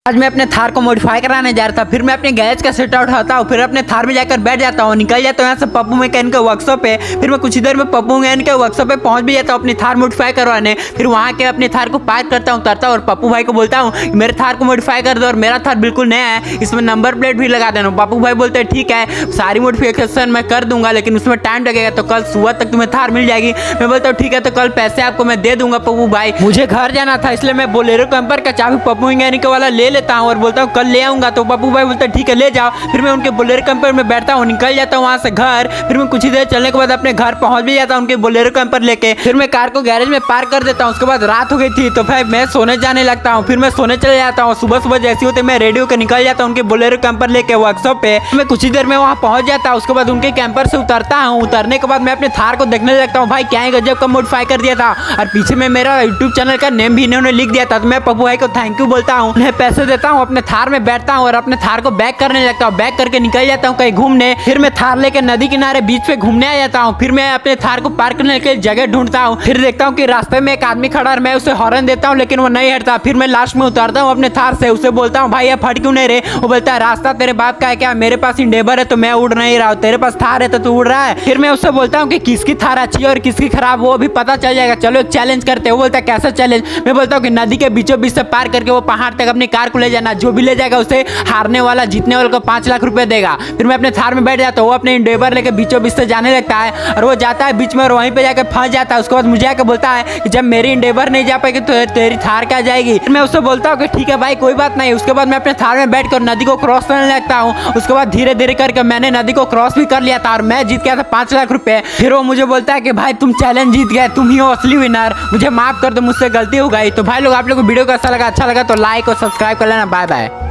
आज मैं अपने थार को मॉडिफाई कराने जा रहा था। फिर मैं अपने गैरेज का सेट उठाता हूँ, फिर अपने थार में जाकर बैठ जाता हूँ, निकल जाता हूँ यहाँ से पप्पू मैकेनिक के वर्कशॉप पे। फिर मैं कुछ ही देर में पप्पू मैकेनिक के वर्कशॉप पे पहुंच भी जाता हूँ अपनी थार मॉडिफाई करवाने। फिर वहाँ के अपनी थार को पार्क करता हूँ, उतरता हूँ और पप्पू भाई को बोलता हूँ मेरे थार को मॉडिफाई कर दो और मेरा थार बिल्कुल नया है, इसमें नंबर प्लेट भी लगा देना। पप्पू भाई बोलते हैं ठीक है, सारी मॉडिफिकेशन मैं कर दूंगा लेकिन उसमें टाइम लगेगा, तो कल सुबह तक तुम्हें थार मिल जाएगी। मैं बोलता हूँ ठीक है, तो कल पैसे आपको मैं दे दूंगा पप्पू भाई। मुझे घर जाना था इसलिए मैं बोलेरो कैंपर का चाबी पप्पू मैकेनिक वाला ले लेता हूँ और बोलता हूँ कल ले आऊंगा। तो पप्पू भाई बोलते ठीक है ले जाओ। फिर मैं उनके बोलेरो कैंपर में बैठता हूँ, निकल जाता हूँ वहाँ से घर। फिर मैं कुछ ही देर चलने के बाद अपने घर पहुंच भी जाता हूँ उनके बोलेरो कैंपर लेके। फिर मैं कार को गैरेज में पार्क कर देता हूँ। उसके बाद रात हो गई थी तो भाई मैं सोने जाने लगता हूँ। फिर मैं सोने चले जाता हूँ। सुबह सुबह जैसे होते मैं रेडी होकर निकल जाता हूँ उनके बोलेरो कैंपर लेके वर्कशॉप पे। मैं कुछ ही देर में वहाँ पहुंच जाता हूँ। उसके बाद उनके कैंपर से उतरता हूँ। उतरने के बाद मैं अपने थार को देखने लगता हूँ, भाई क्या ही गजब का मॉडिफाई कर दिया था। और पीछे में मेरा यूट्यूब चैनल का नेम भी इन्होंने लिख दिया था। तो मैं पप्पू भाई को थैंक यू बोलता हूँ, उन्हें पैसे देता हूँ, अपने थार में बैठता हूँ और अपने थार को बैक करने लगता हूँ। बैक करके निकल जाता हूँ कहीं घूमने। फिर मैं थार लेकर नदी किनारे बीच पे घूमने आ जाता हूँ। फिर मैं अपने थार को पार्क करने के जगह ढूंढता हूँ। फिर देखता हूँ कि रास्ते में एक आदमी खड़ा और मैं उसे हॉर्न देता हूँ लेकिन वो नहीं हटता। फिर मैं लास्ट में उतरता हूँ अपने थार से, उसे बोलता हूँ भाई ये फट क्यों नहीं रहे। वो बोलता है रास्ता तेरे बाप का है क्या, मेरे पास इंडेवर है तो मैं उड़ नहीं रहा हूँ, तेरे पास थार है तो तू उड़ रहा है। फिर मैं उससे बोलता हूँ कि किसकी थार अच्छी है और किसकी खराब, वो भी पता चल जाएगा, चलो एक चैलेंज करते हैं। वो बोलता है कैसा चैलेंज। मैं बोलता हूँ कि नदी के बीचों बीच से पार करके वो पहाड़ तक अपनी कार को ले जाना, जो भी ले जाएगा उसे हारने वाला जीतने वाले को 5 लाख रुपए देगा। फिर मैं अपने थार में बैठ जाता हूँ, वो अपने इंडेवर लेके बीचों बीच से जाने लगता है और वो जाता है बीच में और वहीं पे जाकर फंस जाता है। उसके बाद मुझे आकर बोलता है कि जब मेरी इंडेवर नहीं जा पाएगी तो तेरी थार क्या जाएगी। फिर मैं उससे बोलता हूँ कि ठीक है भाई कोई बात नहीं। उसके बाद मैं अपने थार में बैठ कर नदी को क्रॉस करने लगता हूँ। उसके बाद धीरे धीरे करके मैंने नदी को क्रॉस भी कर लिया था और मैं जीत गया था 5 लाख रुपए। फिर वो मुझे बोलता है कि भाई तुम चैलेंज जीत गए, तुम ही हो असली विनर, मुझे माफ कर दो, मुझसे गलती हो गई। तो भाई लोग आप लोग को वीडियो कैसा लगा, अच्छा लगा तो लाइक और सब्सक्राइब कर लेना। Bye bye.